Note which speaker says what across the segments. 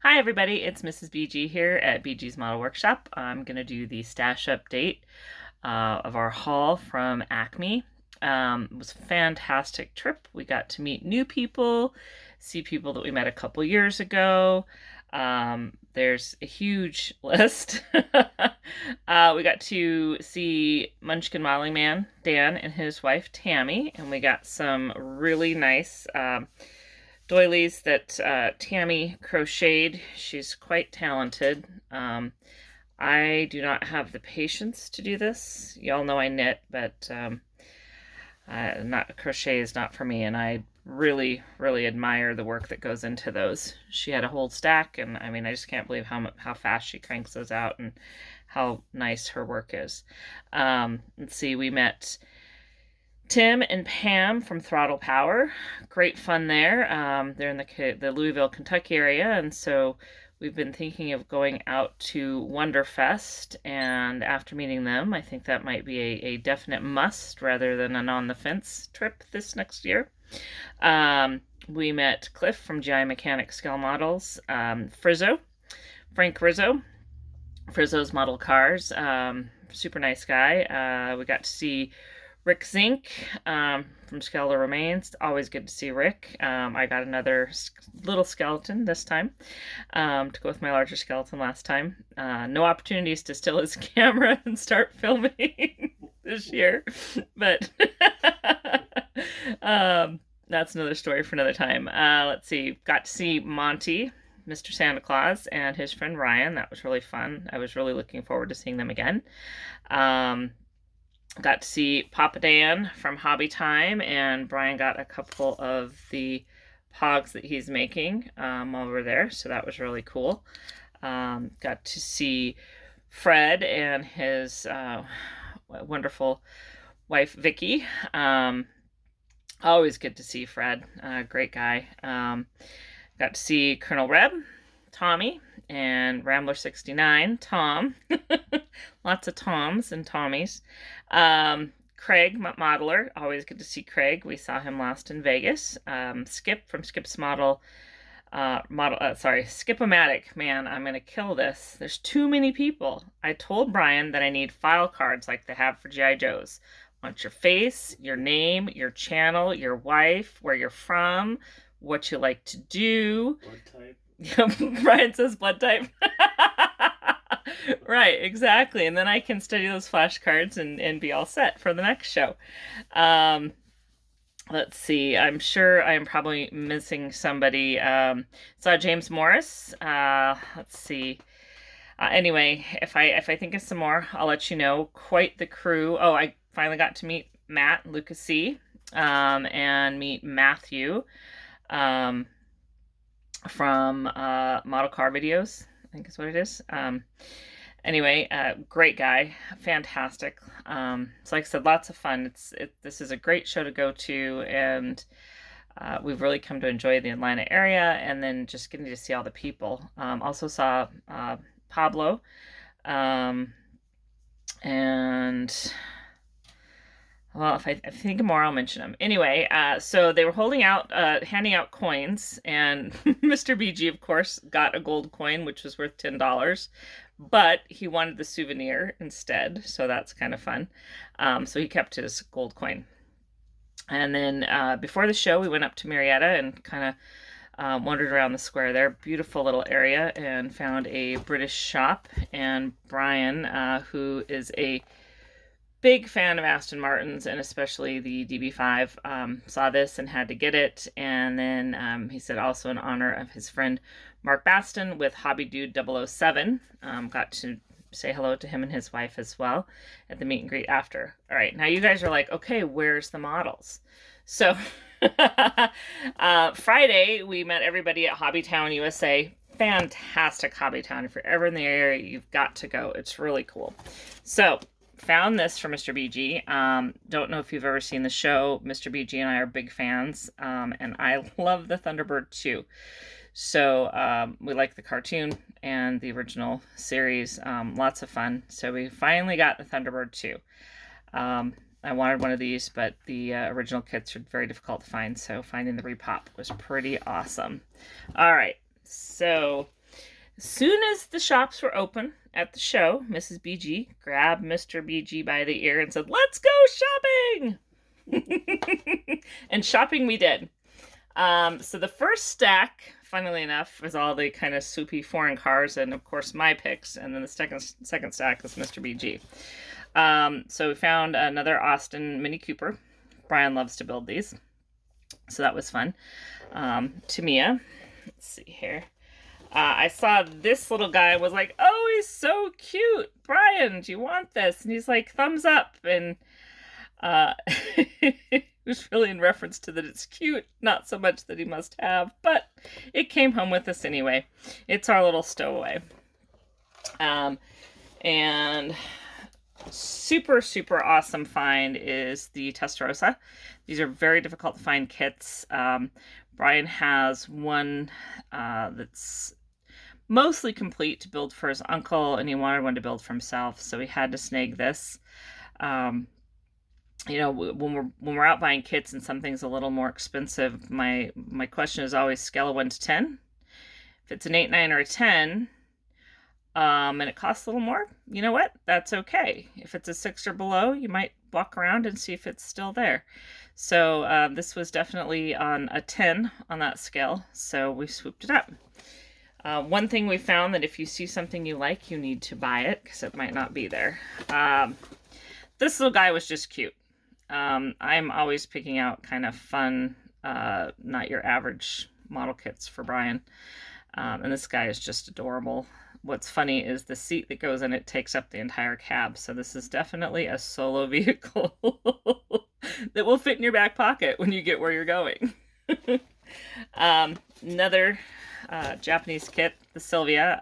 Speaker 1: Hi everybody, it's Mrs. BG here at BG's Model Workshop. I'm going to do the stash update of our haul from ACME. It was a fantastic trip. We got to meet new people, see people that we met a couple years ago. There's a huge list. We got to see Munchkin Modeling Man, Dan, and his wife, Tammy, and we got some really nice doilies that Tammy crocheted. She's quite talented. I do not have the patience to do this. Y'all know I knit, but not crochet is not for me, and I really, really admire the work that goes into those. She had a whole stack, and I mean, I just can't believe how fast she cranks those out and how nice her work is. Let's see, we met Tim and Pam from Throttle Power. Great fun there. They're in the Louisville, Kentucky area, and so we've been thinking of going out to Wonderfest, and after meeting them, I think that might be a definite must rather than an on-the-fence trip this next year. We met Cliff from GI Mechanics Scale Models, Frank Rizzo, Frizzo's Model Cars, super nice guy. We got to see Rick Zink from Skeletal Remains. Always good to see Rick. I got another little skeleton this time to go with my larger skeleton last time. No opportunities to steal his camera and start filming this year, but that's another story for another time. Let's see. Got to see Monty, Mr. Santa Claus, and his friend Ryan. That was really fun. I was really looking forward to seeing them again. Got to see Papa Dan from Hobby Time, and Brian got a couple of the pogs that he's making over there, so that was really cool. Got to see Fred and his wonderful wife Vicky. Always good to see Fred, great guy. Got to see Colonel Reb, Tommy, and Rambler 69, Tom. Lots of Toms and Tommies. Craig, modeler. Always good to see Craig. We saw him last in Vegas. Skip from Skip's Skip-O-Matic. Man, I'm gonna kill this. There's too many people. I told Brian that I need file cards like they have for G.I. Joes. I want your face, your name, your channel, your wife, where you're from, what you like to do.
Speaker 2: Blood type.
Speaker 1: Brian says blood type. Right, exactly. And then I can study those flashcards and be all set for the next show. Let's see. I'm sure I am probably missing somebody. Saw James Morris. Let's see. Anyway, if I think of some more, I'll let you know. Quite the crew. Oh, I finally got to meet Matt Lucasy, and meet Matthew from Model Car Videos, I think is what it is. Anyway, great guy, fantastic. So like I said, lots of fun. This is a great show to go to, and we've really come to enjoy the Atlanta area, and then just getting to see all the people. Also saw Pablo, and well, if I think of more, I'll mention them. Anyway, so they were handing out coins, and Mr. BG, of course, got a gold coin, which was worth $10, but he wanted the souvenir instead, so that's kind of fun. So he kept his gold coin. And then before the show, we went up to Marietta and kind of wandered around the square there. Beautiful little area, and found a British shop. And Brian, who is a big fan of Aston Martins, and especially the DB5, saw this and had to get it. And then he said also in honor of his friend Mark Baston with Hobby Dude 007. Got to say hello to him and his wife as well at the meet and greet after. All right, now you guys are like, okay, where's the models? So Friday, we met everybody at HobbyTown USA. Fantastic HobbyTown. If you're ever in the area, you've got to go. It's really cool. So found this for Mr. BG. Don't know if you've ever seen the show. Mr. BG and I are big fans, and I love the Thunderbird too. So we like the cartoon and the original series. Lots of fun. So we finally got the Thunderbird 2. I wanted one of these, but the original kits are very difficult to find, so finding the repop was pretty awesome. All right, so As soon as the shops were open at the show, Mrs. BG grabbed Mr. BG by the ear and said, "Let's go shopping!" And shopping we did. So the first stack, funnily enough, was all the kind of soupy foreign cars and, of course, my picks. And then the second stack was Mr. BG. So we found another Austin Mini Cooper. Brian loves to build these. So that was fun. Tamiya. Let's see here. I saw this little guy was like, "Oh, he's so cute. Brian, do you want this?" And he's like, "Thumbs up." And it was really in reference to that it's cute, not so much that he must have, but it came home with us anyway. It's our little stowaway. And super, super awesome find is the Testarossa. These are very difficult to find kits. Brian has one that's mostly complete to build for his uncle, and he wanted one to build for himself, so he had to snag this. You know, when we're out buying kits and something's a little more expensive, my question is always scale of 1 to 10. If it's an 8, 9, or a 10, and it costs a little more, you know what? That's okay. If it's a 6 or below, you might walk around and see if it's still there. So this was definitely on a 10 on that scale, so we swooped it up. One thing we found that if you see something you like, you need to buy it because it might not be there. This little guy was just cute. I'm always picking out kind of fun, not your average model kits for Brian. And this guy is just adorable. What's funny is the seat that goes in it takes up the entire cab. So this is definitely a solo vehicle that will fit in your back pocket when you get where you're going. Another Japanese kit, the Sylvia.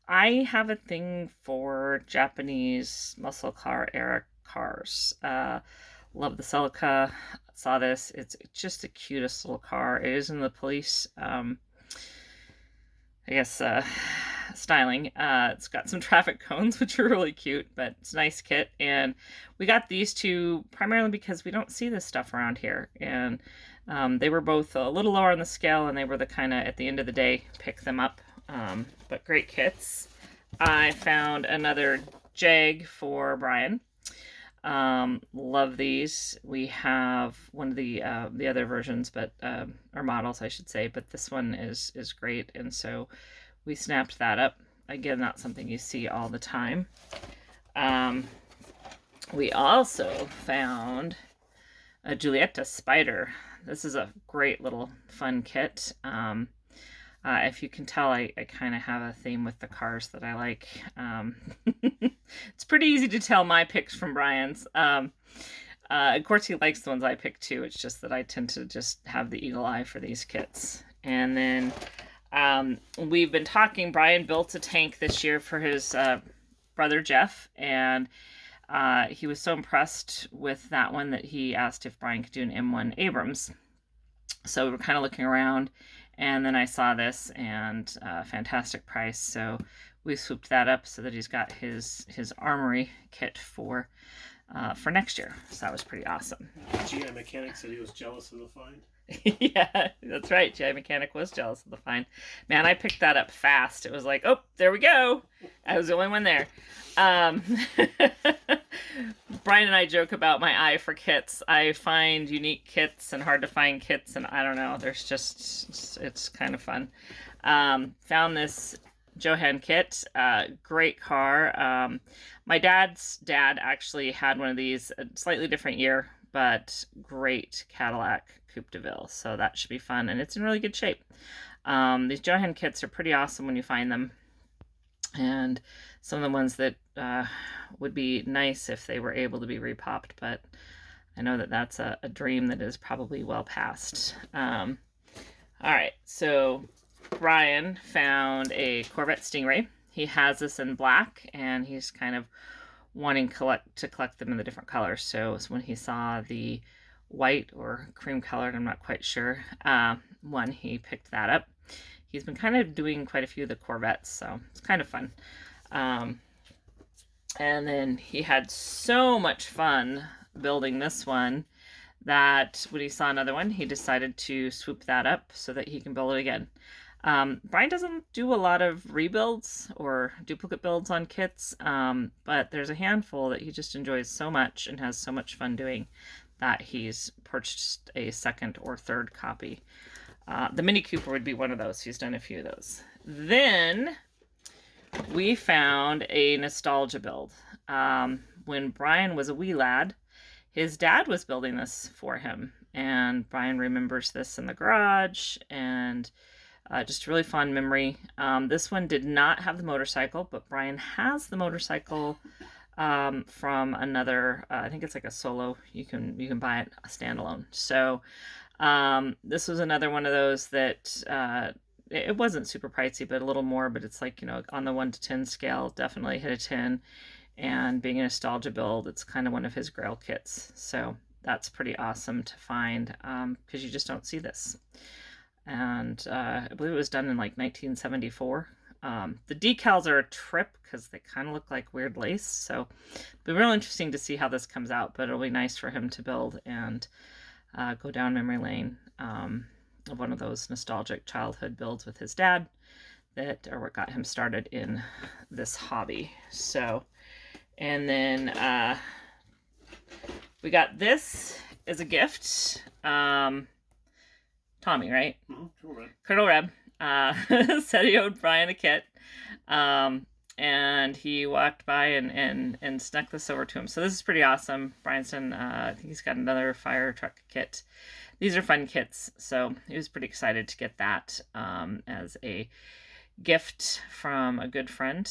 Speaker 1: I have a thing for Japanese muscle car era cars. Love the Celica. Saw this. It's just the cutest little car. It is in the police, I guess, styling. It's got some traffic cones, which are really cute, but it's a nice kit. And we got these two primarily because we don't see this stuff around here. And they were both a little lower on the scale, and they were the kind of, at the end of the day, pick them up. But great kits. I found another Jag for Brian. Love these. We have one of the other versions, but or models, I should say. But this one is great, and so we snapped that up. Again, not something you see all the time. We also found a Giulietta Spider. This is a great little fun kit. If you can tell, I kind of have a theme with the cars that I like. It's pretty easy to tell my picks from Brian's. Of course, he likes the ones I pick too. It's just that I tend to just have the eagle eye for these kits. And then we've been talking. Brian built a tank this year for his brother Jeff, and he was so impressed with that one that he asked if Brian could do an M1 Abrams. So we were kind of looking around, and then I saw this, and fantastic price. So we swooped that up so that he's got his armory kit for next year. So that was pretty awesome.
Speaker 2: GI Mechanic said he was jealous of the find.
Speaker 1: Yeah, that's right. GI Mechanic was jealous of the find. Man, I picked that up fast. It was like, oh, there we go. I was the only one there. Brian and I joke about my eye for kits. I find unique kits and hard to find kits, and I don't know. There's just, it's kind of fun. Found this Johan kit. Great car. My dad's dad actually had one of these, a slightly different year, but great Cadillac Coupe de Ville. So that should be fun, and it's in really good shape. These Johan kits are pretty awesome when you find them. And some of the ones that would be nice if they were able to be repopped, but I know that that's a dream that is probably well past. All right, so Brian found a Corvette Stingray. He has this in black, and he's kind of wanting to collect them in the different colors. So when he saw the white or cream colored, I'm not quite sure, one, he picked that up. He's been kind of doing quite a few of the Corvettes, so it's kind of fun. And then he had so much fun building this one that when he saw another one, he decided to swoop that up so that he can build it again. Brian doesn't do a lot of rebuilds or duplicate builds on kits, but there's a handful that he just enjoys so much and has so much fun doing that he's purchased a second or third copy. The Mini Cooper would be one of those. He's done a few of those. Then we found a nostalgia build. When Brian was a wee lad, his dad was building this for him, and Brian remembers this in the garage, and just a really fun memory. This one did not have the motorcycle, but Brian has the motorcycle from another, I think it's like a solo. You can buy it a standalone. So this was another one of those that it wasn't super pricey, but a little more, but it's like, on the 1 to 10 scale, definitely hit a 10. And being a nostalgia build, it's kind of one of his grail kits. So that's pretty awesome to find because you just don't see this. And I believe it was done in like 1974. The decals are a trip because they kind of look like weird lace. So it'll be real interesting to see how this comes out, but it'll be nice for him to build and go down memory lane of one of those nostalgic childhood builds with his dad that are what got him started in this hobby. So, and then we got this as a gift. Tommy, right?
Speaker 2: Mm-hmm.
Speaker 1: Colonel Reb said he owed Brian a kit. And he walked by and snuck this over to him. So this is pretty awesome. Brian's done, I think he's got another fire truck kit. These are fun kits. So he was pretty excited to get that as a gift from a good friend.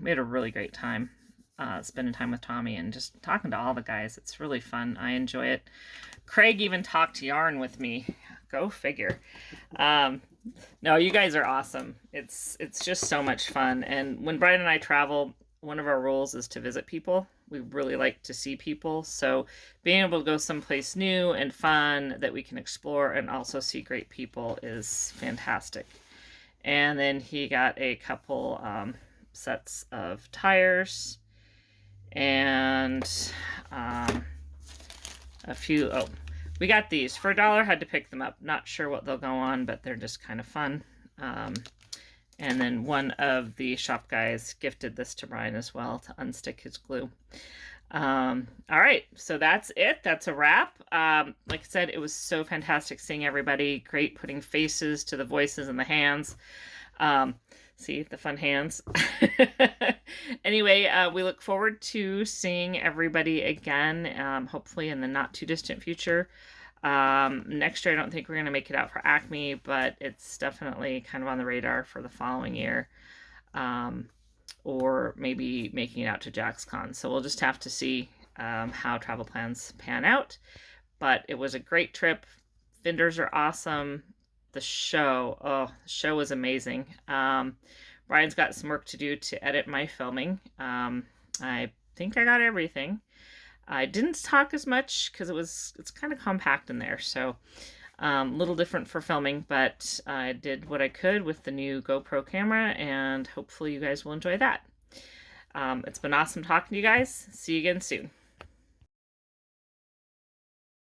Speaker 1: We had a really great time spending time with Tommy and just talking to all the guys. It's really fun. I enjoy it. Craig even talked yarn with me. Go figure. No, you guys are awesome. It's just so much fun. And when Brian and I travel, one of our rules is to visit people. We really like to see people. So being able to go someplace new and fun that we can explore and also see great people is fantastic. And then he got a couple sets of tires and a few, we got these for $1, had to pick them up. Not sure what they'll go on, but they're just kind of fun. And then one of the shop guys gifted this to Brian as well to unstick his glue. All right, so that's it. That's a wrap. Like I said, it was so fantastic seeing everybody. Great putting faces to the voices and the hands. See the fun hands. Anyway, we look forward to seeing everybody again, hopefully in the not too distant future. Next year, I don't think we're going to make it out for ACME, but it's definitely kind of on the radar for the following year. Or maybe making it out to JaxCon. So we'll just have to see how travel plans pan out. But it was a great trip. Vendors are awesome. The show was amazing. Brian's got some work to do to edit my filming. I think I got everything. I didn't talk as much because it's kind of compact in there, so a little different for filming, but I did what I could with the new GoPro camera, and hopefully you guys will enjoy that. It's been awesome talking to you guys. See you again soon.